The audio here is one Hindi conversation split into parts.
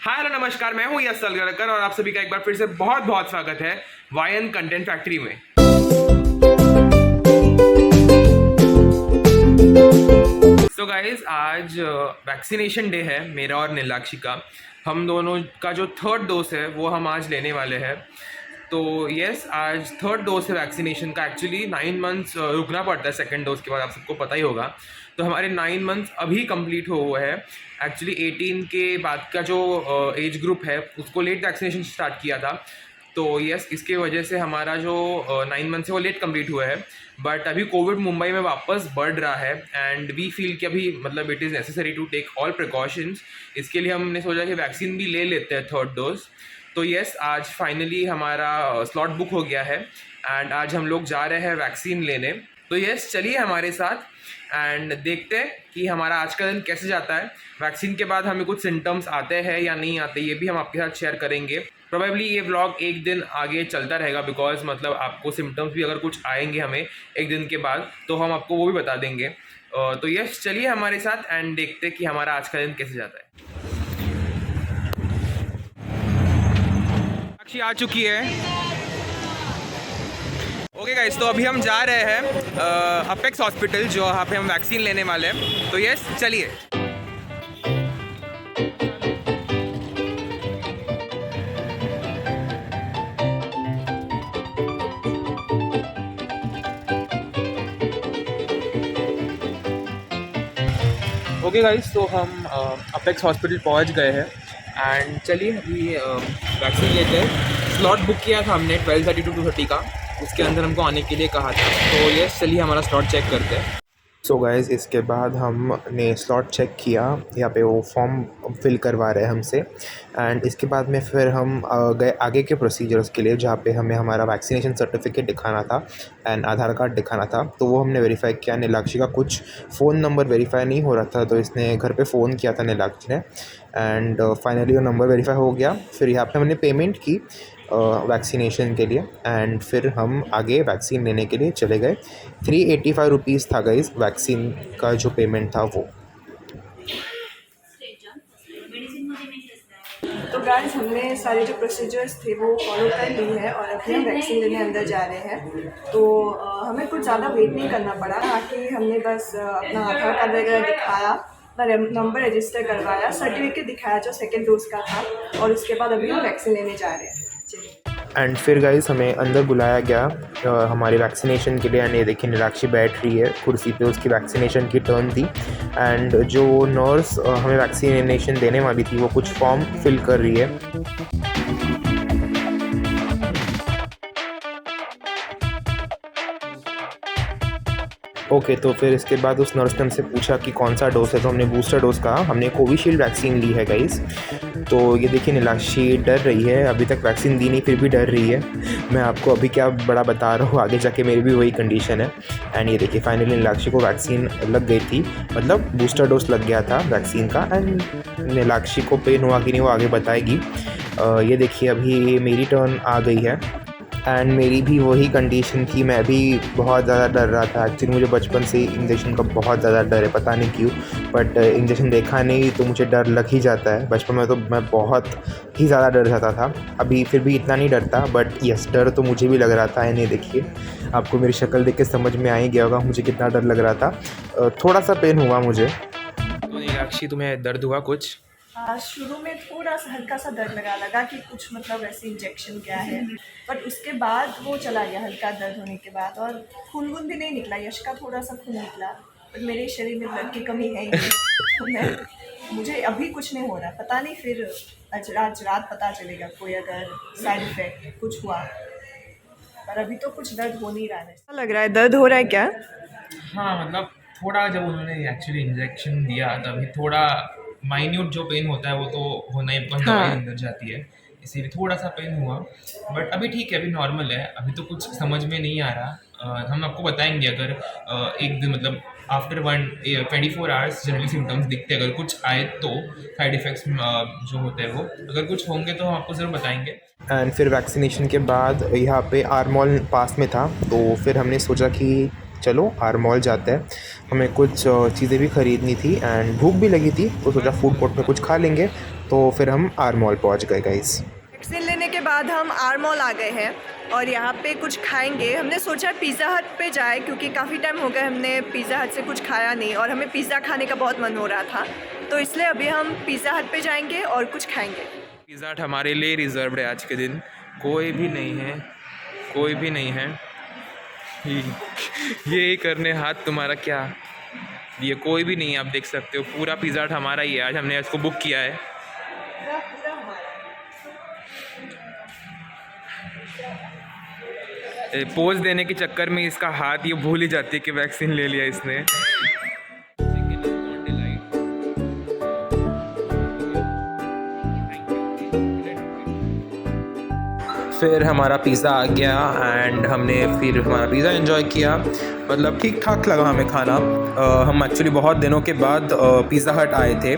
हाय हेलो नमस्कार, मैं हूं यश सलगरकर और आप सभी का एक बार फिर से बहुत बहुत स्वागत है वायन कंटेंट फैक्ट्री में। सो गाइज, आज वैक्सीनेशन डे है मेरा और नीलाक्षी का। हम दोनों का जो थर्ड डोज है वो हम आज लेने वाले हैं। तो यस, आज थर्ड डोज है वैक्सीनेशन का। एक्चुअली 9 मंथ्स रुकना पड़ता है सेकंड डोज के बाद, आप सबको पता ही होगा। तो हमारे 9 मंथ्स अभी कंप्लीट हुए हैं। एक्चुअली 18 के बाद का जो एज ग्रुप है उसको लेट वैक्सीनेशन स्टार्ट किया था। तो यस, इसके वजह से हमारा जो 9 मंथ है वो लेट कंप्लीट हुआ है। बट अभी कोविड मुंबई में वापस बढ़ रहा है एंड वी फील कि अभी मतलब it is necessary to take all precautions. इसके लिए हमने सोचा कि वैक्सीन भी ले लेते हैं थर्ड डोज। तो यस, आज फाइनली हमारा स्लॉट बुक हो गया है एंड आज हम लोग जा रहे हैं वैक्सीन लेने। तो यस, चलिए हमारे साथ एंड देखते हैं कि हमारा आज का दिन कैसे जाता है। वैक्सीन के बाद हमें कुछ सिम्टम्स आते हैं या नहीं आते, ये भी हम आपके साथ शेयर करेंगे। प्रोबेबली ये व्लॉग एक दिन आगे चलता रहेगा बिकॉज मतलब आपको सिम्टम्स भी अगर कुछ आएंगे हमें एक दिन के बाद तो हम आपको वो भी बता देंगे। तो यस, चलिए हमारे साथ एंड देखते हैं कि हमारा आज का दिन कैसे जाता है। साक्षी आ चुकी है। ओके गाइस, तो अभी हम जा रहे हैं अपेक्स हॉस्पिटल जो यहाँ पे हम वैक्सीन लेने वाले हैं। तो यस, चलिए। ओके गाइस, तो हम अपेक्स हॉस्पिटल पहुंच गए हैं एंड चलिए अभी वैक्सीन लेते हैं। स्लॉट बुक किया था हमने 12:30 to 2:30 का, उसके अंदर हमको आने के लिए कहा था। तो यस, चलिए हमारा स्लॉट चेक करते हैं। सो गाइस, इसके बाद हमने स्लॉट चेक किया। यहाँ पे वो फॉर्म फिल करवा रहे हैं हमसे एंड इसके बाद में फिर हम गए आगे के प्रोसीजर्स के लिए, जहाँ पे हमें हमारा वैक्सीनेशन सर्टिफिकेट दिखाना था एंड आधार कार्ड दिखाना था। तो वो हमने वेरीफाई किया। नीलाक्षी का कुछ फ़ोन नंबर वेरीफाई नहीं हो रहा था तो इसने घर पे फ़ोन किया था नीलाक्षी ने एंड फाइनली वो नंबर वेरीफाई हो गया। फिर यहाँ पे हमने पेमेंट की वैक्सीनेशन के लिए एंड फिर हम आगे वैक्सीन लेने के लिए चले गए। 385 रुपीज़ था गाइस वैक्सीन का जो पेमेंट था वो। तो गाइस, हमने सारे जो प्रोसीजर्स थे वो फॉलो कर ली है और अभी हम वैक्सीन लेने अंदर जा रहे हैं। तो हमें कुछ ज़्यादा वेट नहीं करना पड़ा। बाकी हमने बस अपना आधार कार्ड वगैरह दिखाया, नंबर रजिस्टर करवाया, सर्टिफिकेट दिखाया जो सेकेंड डोज का था और उसके बाद अभी हम वैक्सीन लेने जा रहे हैं। एंड फिर गाइस हमें अंदर बुलाया गया हमारे वैक्सीनेशन के लिए। एंड ये देखिए नीलाक्षी बैठ रही है कुर्सी पे, उसकी वैक्सीनेशन की टर्न थी एंड जो नर्स हमें वैक्सीनेशन देने वाली थी वो कुछ फॉर्म फिल कर रही है। ओके, तो फिर इसके बाद उस नर्स ने हमसे पूछा कि कौन सा डोज है, तो हमने बूस्टर डोज कहा। हमने कोविशील्ड वैक्सीन ली है गाइस। तो ये देखिए नीलाक्षी डर रही है, अभी तक वैक्सीन दी नहीं फिर भी डर रही है। मैं आपको अभी क्या बड़ा बता रहा हूँ, आगे जाके मेरी भी वही कंडीशन है। एंड ये देखिए फाइनली नीलाक्षी को वैक्सीन लग गई थी, मतलब बूस्टर डोज लग गया था वैक्सीन का। एंड नीलाक्षी को पेन हुआ कि नहीं वो आगे बताएगी। ये देखिए अभी मेरी टर्न आ गई है एंड मेरी भी वही कंडीशन थी। मैं भी बहुत ज़्यादा डर रहा था। एक्चुअली मुझे बचपन से इंजेक्शन का बहुत ज़्यादा डर है, पता नहीं क्यों, बट इंजेक्शन देखा नहीं तो मुझे डर लग ही जाता है। बचपन में तो मैं बहुत ही ज़्यादा डर जाता था, अभी फिर भी इतना नहीं डरता, बट यस डर तो मुझे भी लग रहा था। नहीं देखिए, आपको मेरी शक्ल देख के समझ में आ ही गया होगा मुझे कितना डर लग रहा था। थोड़ा सा पेन हुआ मुझे। तो नीलाक्षी, तुम्हें दर्द हुआ कुछ? शुरू में थोड़ा सा हल्का सा दर्द लगा कि कुछ मतलब वैसे इंजेक्शन क्या है, बट उसके बाद वो चला गया हल्का दर्द होने के बाद। और खून भी नहीं निकला, यश का थोड़ा सा खून निकला, बट मेरे शरीर में ब्लड की कमी है ही नहीं। तो मुझे अभी कुछ नहीं हो रहा, पता नहीं फिर आज रात पता चलेगा कोई अगर साइड इफेक्ट कुछ हुआ, पर अभी तो कुछ दर्द हो नहीं रहा है। ऐसा लग रहा है दर्द हो रहा है क्या? हाँ, मतलब थोड़ा जब उन्होंने एक्चुअली इंजेक्शन दिया तभी थोड़ा माइन्यूट जो पेन होता है वो तो होना ही, बस दवाई अंदर जाती है इसीलिए थोड़ा सा पेन हुआ। बट अभी ठीक है, अभी नॉर्मल है, अभी तो कुछ समझ में नहीं आ रहा। हम आपको बताएंगे अगर एक दिन मतलब आफ्टर 24 आवर्स जनरली सिम्टम्स दिखते हैं, अगर कुछ आए तो साइड इफ़ेक्ट्स जो होते हैं वो अगर कुछ होंगे तो हम आपको ज़रूर बताएंगे। एंड फिर वैक्सीनेशन के बाद यहाँ पे आर मॉल पास में था, तो फिर हमने सोचा कि चलो आर मॉल जाते हैं। हमें कुछ चीज़ें भी ख़रीदनी थी एंड भूख भी लगी थी, तो सोचा फूड कोर्ट में कुछ खा लेंगे। तो फिर हम आर मॉल पहुँच गए गाइस। वैक्सीन लेने के बाद हम आर मॉल आ गए हैं और यहाँ पे कुछ खाएंगे। हमने सोचा पिज़्ज़ा हट पे जाए क्योंकि काफ़ी टाइम हो गया हमने पिज़्ज़ा हट से कुछ खाया नहीं और हमें पिज़्ज़ा खाने का बहुत मन हो रहा था, तो इसलिए अभी हम पिज़्ज़ा हट पे जाएंगे और कुछ खाएंगे। पिज़्ज़ा हट हमारे लिए रिजर्व्ड है आज के दिन, कोई भी नहीं है, कोई भी नहीं है। ये करने हाथ तुम्हारा क्या, ये कोई भी नहीं है, आप देख सकते हो पूरा पिज़्ज़ा हट हमारा ही है। आज हमने इसको बुक किया है। पोज देने के चक्कर में इसका हाथ ये भूल ही जाती है कि वैक्सीन ले लिया इसने। फिर हमारा पिज़्ज़ा आ गया एंड हमने फिर हमारा पिज़्ज़ा एंजॉय किया। मतलब ठीक ठाक लगा हमें खाना। हम एक्चुअली बहुत दिनों के बाद पिज़्ज़ा हट आए थे,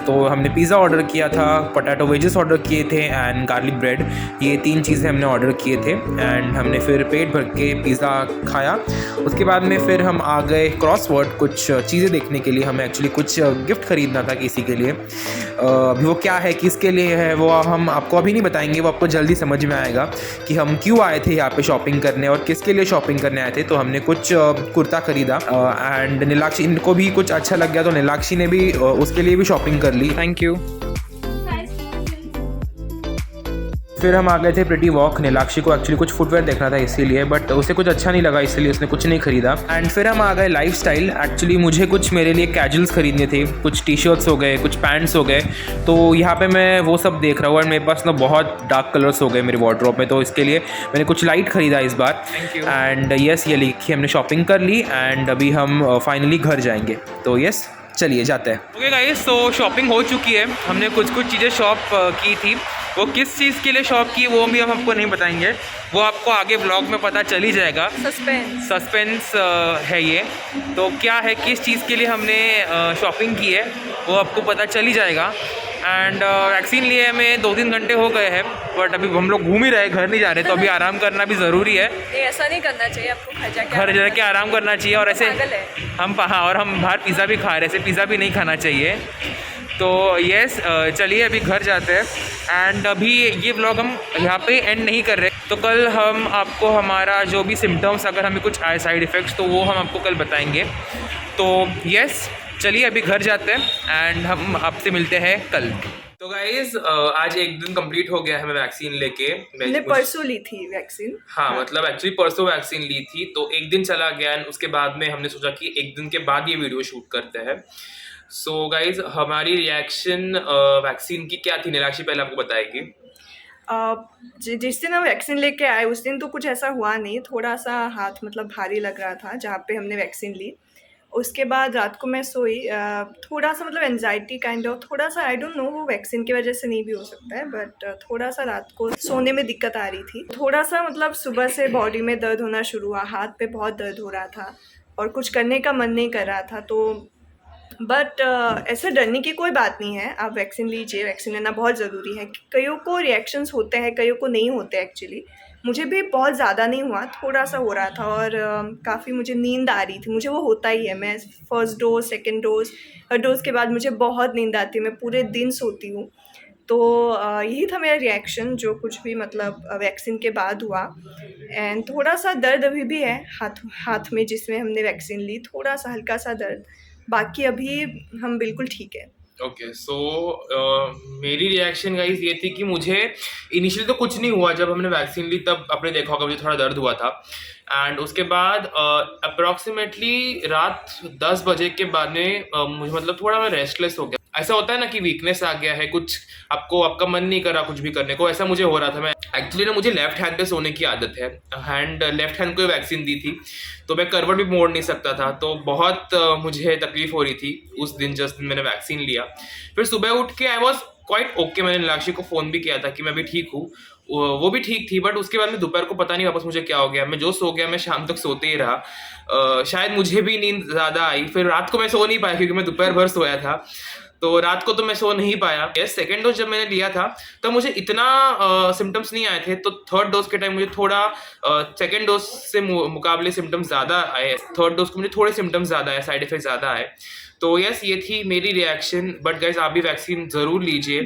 तो हमने पिज़्ज़ा ऑर्डर किया था, पोटैटो वेजेस ऑर्डर किए थे एंड गार्लिक ब्रेड, ये 3 चीज़ें हमने ऑर्डर किए थे एंड हमने फिर पेट भर के पिज़्ज़ा खाया। उसके बाद में फिर हम आ गए क्रॉसवर्ड कुछ चीज़ें देखने के लिए। हमें एक्चुअली कुछ गिफ्ट ख़रीदना था किसी के लिए। अभी वो क्या है, किसके लिए है, वो हम आपको अभी नहीं बताएंगे, वो आपको जल्दी समझ में आएगा कि हम क्यों आए थे यहाँ पे शॉपिंग करने और किसके लिए शॉपिंग करने आए थे। तो हमने कुछ कुर्ता ख़रीदा एंड नीलाक्षी इनको भी कुछ अच्छा लग गया तो नीलाक्षी ने भी उसके लिए भी शॉपिंग कर ली। Thank you. फिर हम आ गए थे प्रिटी वॉक। नीलाक्षी को एक्चुअली कुछ फुटवेयर देखना था इसीलिए, बट उसे कुछ अच्छा नहीं लगा इसलिए उसने कुछ नहीं खरीदा। एंड फिर हम आ गए लाइफस्टाइल। एक्चुअली मुझे कुछ मेरे लिए कैजुअल्स खरीदने थे, कुछ टी शर्ट्स हो गए, कुछ पैंट्स हो गए, तो यहाँ पे मैं वो सब देख रहा हूँ। और मेरे पास ना बहुत डार्क कलर्स हो गए मेरे वार्डरोब में, तो इसके लिए मैंने कुछ लाइट खरीदा इस बार। एंड यस, ये लिखी हमने शॉपिंग कर ली एंड अभी हम फाइनली घर जाएंगे। तो यस, चलिए जाते हैं। ओके गाइस, तो शॉपिंग हो चुकी है। हमने कुछ चीज़ें शॉप की थी, वो किस चीज़ के लिए शॉप की वो भी हम आपको नहीं बताएंगे, वो आपको आगे व्लॉग में पता चल ही जाएगा। सस्पेंस है ये। तो क्या है, किस चीज़ के लिए हमने शॉपिंग की है वो आपको पता चल ही जाएगा। एंड वैक्सीन लिए हमें 2-3 घंटे हो गए हैं, बट अभी हम लोग घूम ही रहे, घर नहीं जा रहे, तो अभी आराम करना भी ज़रूरी है। ऐसा नहीं करना चाहिए आपको, घर जाके आराम करना चाहिए। और ऐसे हम बाहर पिज़्ज़ा भी खा रहे, ऐसे पिज़्ज़ा भी नहीं खाना चाहिए। तो यस, चलिए अभी घर जाते हैं। एंड अभी ये व्लॉग हम यहाँ पे एंड नहीं कर रहे, तो कल हम आपको हमारा जो भी सिम्टम्स अगर हमें कुछ आए साइड इफ़ेक्ट्स, तो वो हम आपको कल बताएंगे। तो यस, चलिए अभी घर जाते हैं एंड हम आपसे मिलते हैं कल। तो गाइज, आज एक दिन कंप्लीट हो गया है हमें वैक्सीन लेके। मैंने परसों ली थी वैक्सीन। हाँ, मतलब एक्चुअली परसों वैक्सीन ली थी, तो एक दिन चला गया एंड उसके बाद में हमने सोचा कि एक दिन के बाद ये वीडियो शूट करते हैं। सो गाइज, हमारी रिएक्शन वैक्सीन की क्या थी, नीलाक्षी पहले आपको बताएगी। जिस दिन हम वैक्सीन लेके आए उस दिन तो कुछ ऐसा हुआ नहीं, थोड़ा सा हाथ मतलब भारी लग रहा था जहाँ पे हमने वैक्सीन ली। उसके बाद रात को मैं सोई, थोड़ा सा मतलब एनजाइटी काइंड ऑफ, थोड़ा सा आई डोंट नो, वो वैक्सीन की वजह से नहीं भी हो सकता है, बट थोड़ा सा रात को सोने में दिक्कत आ रही थी। थोड़ा सा मतलब सुबह से बॉडी में दर्द होना शुरू हुआ, हाथ पे बहुत दर्द हो रहा था और कुछ करने का मन नहीं कर रहा था। तो बट ऐसे डरने की कोई बात नहीं है, आप वैक्सीन लीजिए, वैक्सीन लेना बहुत ज़रूरी है। कईयों को रिएक्शंस होते हैं, कईयों को नहीं होते एक्चुअली। मुझे भी बहुत ज़्यादा नहीं हुआ, थोड़ा सा हो रहा था और काफ़ी मुझे नींद आ रही थी। मुझे वो होता ही है, मैं फर्स्ट डोज, सेकंड डोज, हर डोज़ के बाद मुझे बहुत नींद आती है, मैं पूरे दिन सोती हूँ। तो यही था मेरा रिएक्शन, जो कुछ भी मतलब वैक्सीन के बाद हुआ। एंड थोड़ा सा दर्द अभी भी है हाथ में जिसमें हमने वैक्सीन ली, थोड़ा सा हल्का सा दर्द, बाकी अभी हम बिल्कुल ठीक है। ओके, सो मेरी रिएक्शन गाइस ये थी कि मुझे इनिशियली तो कुछ नहीं हुआ। जब हमने वैक्सीन ली तब आपने देखा होगा मुझे थोड़ा दर्द हुआ था। एंड उसके बाद अप्रॉक्सीमेटली रात 10 बजे के बाद में मुझे मतलब थोड़ा मैं रेस्टलेस हो गया। ऐसा होता है ना कि वीकनेस आ गया है, कुछ आपका मन नहीं कर रहा कुछ भी करने को, ऐसा मुझे हो रहा था। मैं एक्चुअली ना, मुझे लेफ्ट हैंड पे सोने की आदत है, लेफ्ट हैंड को वैक्सीन दी थी तो मैं करवट भी मोड़ नहीं सकता था, तो बहुत मुझे तकलीफ हो रही थी उस दिन जस्ट मैंने वैक्सीन लिया। फिर सुबह उठ के आई वॉज क्वाइट ओके। मैंने नीलाक्षी को फ़ोन भी किया था कि मैं भी ठीक हूँ, वो भी ठीक थी। बट उसके बाद में दोपहर को पता नहीं वापस मुझे क्या हो गया, मैं जो सो गया मैं शाम तक सोते ही रहा। शायद मुझे भी नींद ज़्यादा आई, फिर रात को मैं सो नहीं पाया क्योंकि मैं दोपहर भर सोया था। तो रात को तो मैं सो नहीं पाया। सेकेंड डोज जब मैंने लिया था तब मुझे इतना सिम्टम्स नहीं आए थे, तो थर्ड डोज के टाइम मुझे थोड़ा सेकेंड डोज से मुकाबले सिम्टम्स ज़्यादा आए। थर्ड डोज को मुझे थोड़े सिम्टम्स ज़्यादा आए, साइड इफेक्ट ज़्यादा आए। तो यस, ये थी मेरी रिएक्शन। बट गाइज आप भी वैक्सीन ज़रूर लीजिए,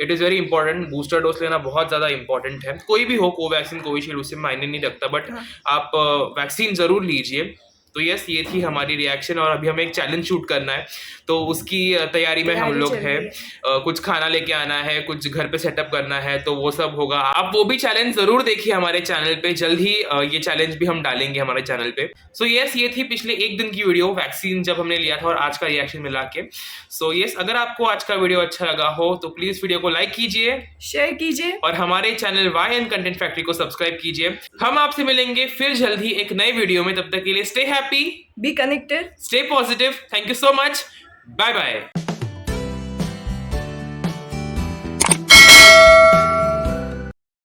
it is very important. Booster dose लेना बहुत ज़्यादा इंपॉर्टेंट है, कोई भी हो, कोवैक्सीन कोविशील्ड, उससे मायने नहीं रखता, बट आप वैक्सीन ज़रूर लीजिए। तो यस, ये थी हमारी रिएक्शन। और अभी हमें एक चैलेंज शूट करना है, तो उसकी तैयारी में हम लोग हैं। कुछ खाना लेके आना है, कुछ घर पे सेटअप करना है, तो वो सब होगा। आप वो भी चैलेंज जरूर देखिए हमारे चैनल पे, जल्द ही ये चैलेंज भी हम डालेंगे हमारे चैनल पे। सो यस, ये थी पिछले एक दिन की वीडियो, वैक्सीन जब हमने लिया था और आज का रिएक्शन मिला के। सो यस, अगर आपको आज का वीडियो अच्छा लगा हो तो प्लीज वीडियो को लाइक कीजिए, शेयर कीजिए और हमारे चैनल YN कंटेंट फैक्ट्री को सब्सक्राइब कीजिए। हम आपसे मिलेंगे फिर जल्द ही एक नए वीडियो में। तब तक के लिए stay happy, be connected, stay positive. Thank you so much. Bye bye.